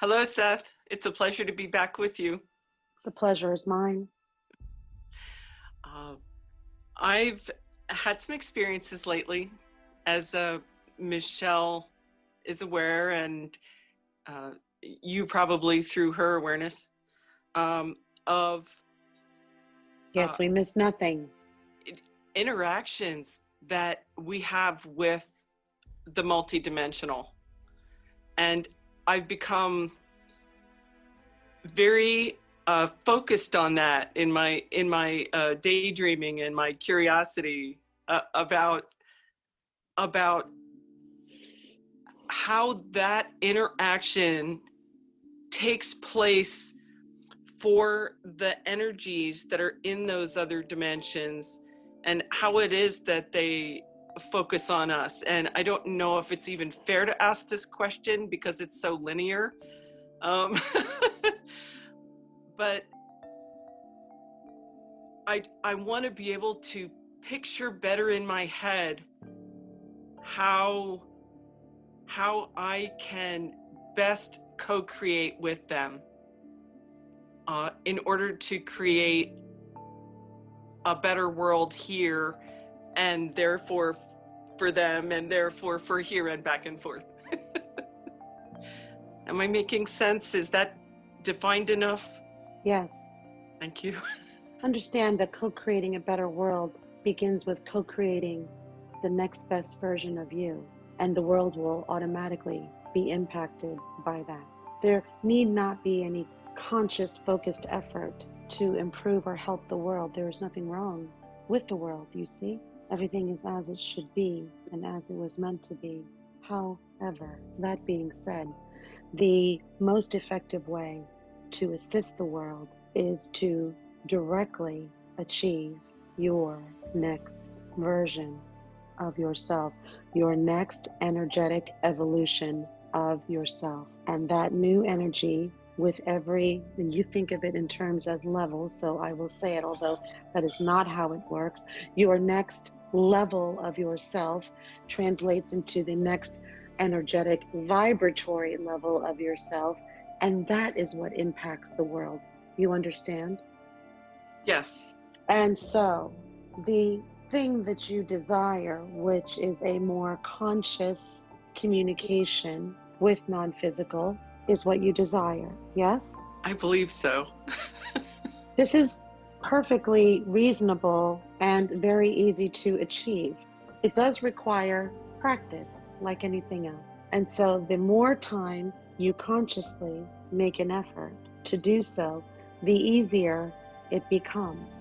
Hello, Seth. It's a pleasure to be back with you. The pleasure is mine. Uh, I've had some experiences lately, as Michelle is aware, and you probably through her awareness of Yes, we miss nothing. interactions that we have with the multidimensional. And I've become very focused on that in my daydreaming and my curiosity about how that interaction takes place for the energies that are in those other dimensions, and how it is that they focus on us. And I don't know if it's even fair to ask this question because it's so linear. Um, but I want to be able to picture better in my head how I can best co-create with them in order to create a better world here, and therefore for them, and therefore for here and back and forth. Am I making sense? Is that defined enough? Yes. Thank you. Understand that co-creating a better world begins with co-creating the next best version of you, and the world will automatically be impacted by that. There need not be any conscious, focused effort to improve or help the world. There is nothing wrong with the world, you see? Everything is as it should be and as it was meant to be. However, that being said, the most effective way to assist the world is to directly achieve your next version of yourself, your next energetic evolution of yourself. And that new energy, with every, and you think of it in terms as levels, so I will say it, although that is not how it works, your next level of yourself translates into the next energetic vibratory level of yourself, and that is what impacts the world. You understand? Yes. And so the thing that you desire, which is a more conscious communication with non-physical, is what you desire. Yes? I believe so. This is perfectly reasonable and very easy to achieve. It does require practice, like anything else. And so the more times you consciously make an effort to do so, the easier it becomes,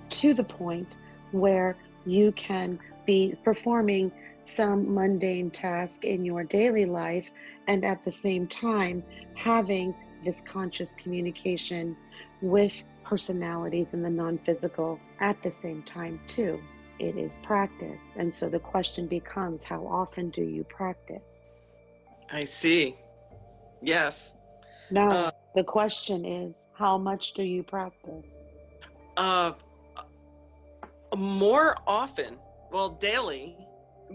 to the point where you can be performing some mundane task in your daily life and at the same time having this conscious communication with personalities in the non-physical at the same time too. It is practice. And so the question becomes, how often do you practice? I see. Yes. No, the question is, how much do you practice? Uh, More often, well, daily,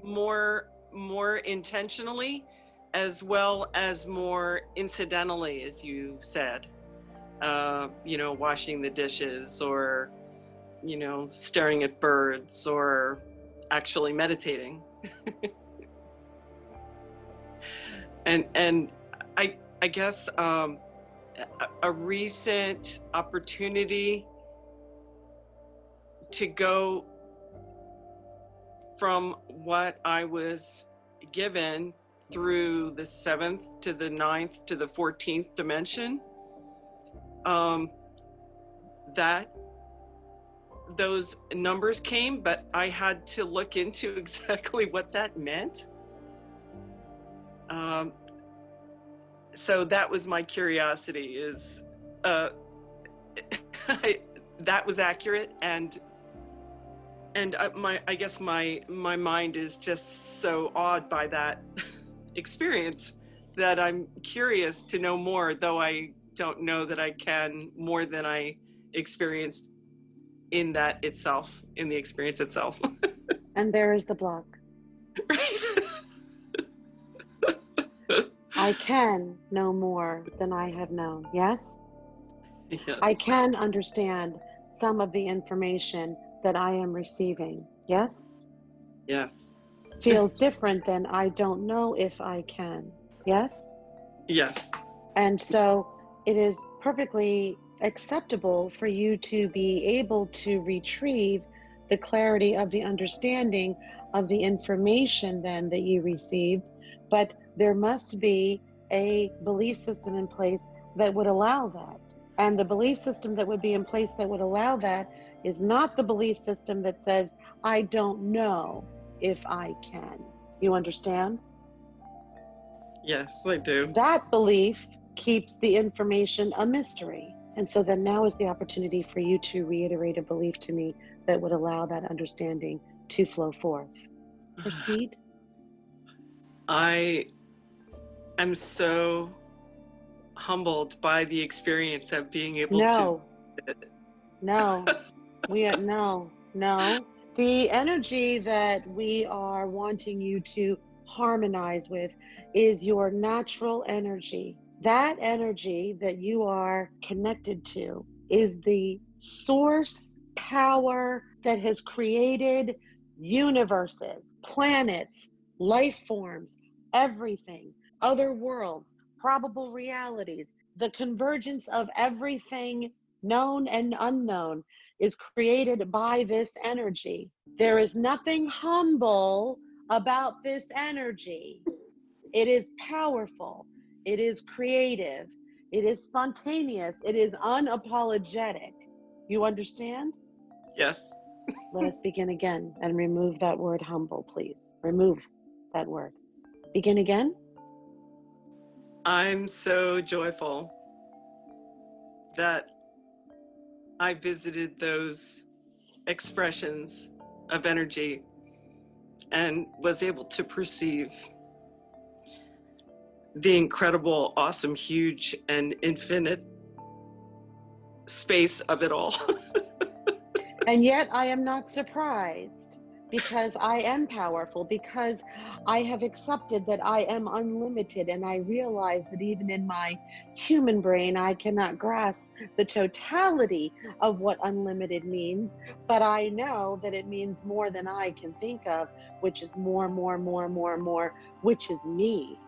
more intentionally, as well as more incidentally, as you said. Washing the dishes, or staring at birds, or actually meditating. And I guess a recent opportunity to go from what I was given through the 7th to the 9th to the 14th dimension, that those numbers came, but I had to look into exactly what that meant. So that was my curiosity, is that was accurate, and I guess my mind is just so awed by that experience that I'm curious to know more, though I don't know that I can more than I experienced in that itself, in the experience itself. And there is the block. Right? I can know more than I have known. Yes? I Yes. can understand some of the information that I am receiving. Yes? Yes. Feels different than I don't know if I can. Yes? Yes. And so it is perfectly acceptable for you to be able to retrieve the clarity of the understanding of the information then that you received. But there must be a belief system in place that would allow that. And the belief system that would be in place that would allow that is not the belief system that says, I don't know if I can. You understand? Yes, I do. That belief keeps the information a mystery. And so then now is the opportunity for you to reiterate a belief to me that would allow that understanding to flow forth. Proceed. I am so humbled by the experience of being able to. No, no, no. The energy that we are wanting you to harmonize with is your natural energy. That energy that you are connected to is the source power that has created universes, planets, life forms, everything, other worlds, probable realities, the convergence of everything known and unknown is created by this energy. There is nothing humble about this energy. It is powerful. It is creative. It is spontaneous. It is unapologetic. You understand? Yes. Let us begin again and remove that word humble, please. Remove that word. Begin again. I'm so joyful that I visited those expressions of energy and was able to perceive the incredible, awesome, huge, and infinite space of it all. And yet I am not surprised because I am powerful, because I have accepted that I am unlimited. And I realize that even in my human brain, I cannot grasp the totality of what unlimited means. But I know that it means more than I can think of, which is more, which is me.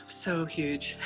So huge.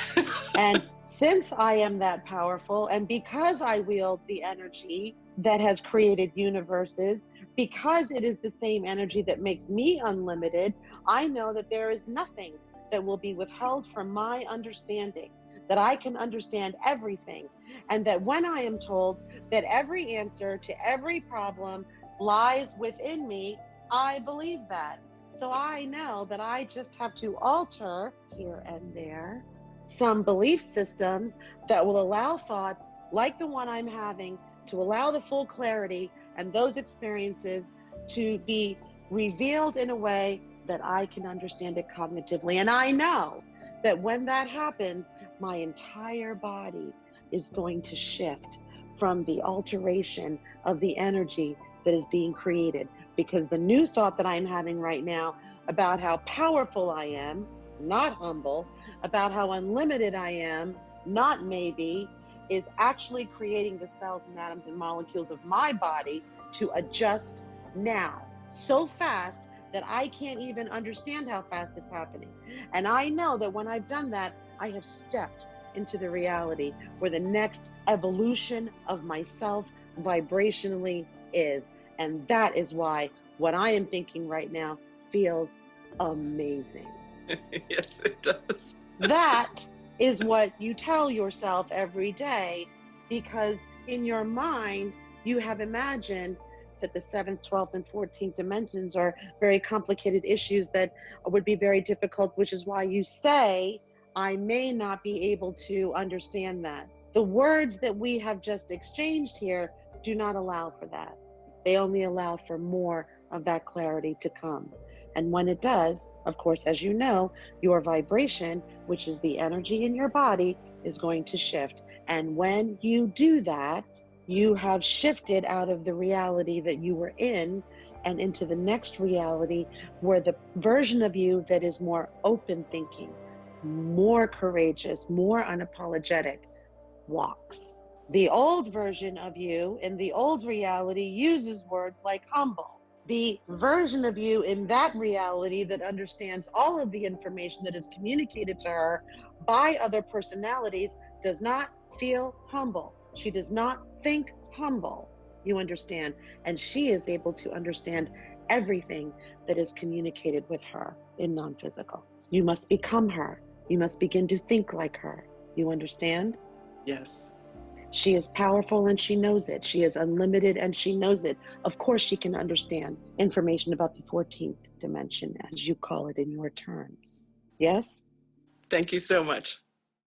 And since I am that powerful, and because I wield the energy that has created universes, because it is the same energy that makes me unlimited, I know that there is nothing that will be withheld from my understanding, that I can understand everything. And that when I am told that every answer to every problem lies within me, I believe that. So I know that I just have to alter here and there some belief systems that will allow thoughts like the one I'm having to allow the full clarity and those experiences to be revealed in a way that I can understand it cognitively. And I know that when that happens, my entire body is going to shift from the alteration of the energy that is being created. Because the new thought that I'm having right now about how powerful I am, not humble, about how unlimited I am, not maybe, is actually creating the cells and atoms and molecules of my body to adjust now so fast that I can't even understand how fast it's happening. And I know that when I've done that, I have stepped into the reality where the next evolution of myself vibrationally is. And that is why what I am thinking right now feels amazing. Yes, it does. That is what you tell yourself every day, because in your mind, you have imagined that the 7th, 12th, and 14th dimensions are very complicated issues that would be very difficult, which is why you say, I may not be able to understand that. The words that we have just exchanged here do not allow for that. They only allow for more of that clarity to come. And when it does, of course, as you know, your vibration, which is the energy in your body, is going to shift. And when you do that, you have shifted out of the reality that you were in and into the next reality where the version of you that is more open thinking, more courageous, more unapologetic walks. The old version of you in the old reality uses words like humble. The version of you in that reality that understands all of the information that is communicated to her by other personalities does not feel humble. She does not think humble. You understand? And she is able to understand everything that is communicated with her in non-physical. You must become her. You must begin to think like her. You understand? Yes. She is powerful and she knows it. She is unlimited and she knows it. Of course, she can understand information about the 14th dimension, as you call it in your terms. Yes? Thank you so much.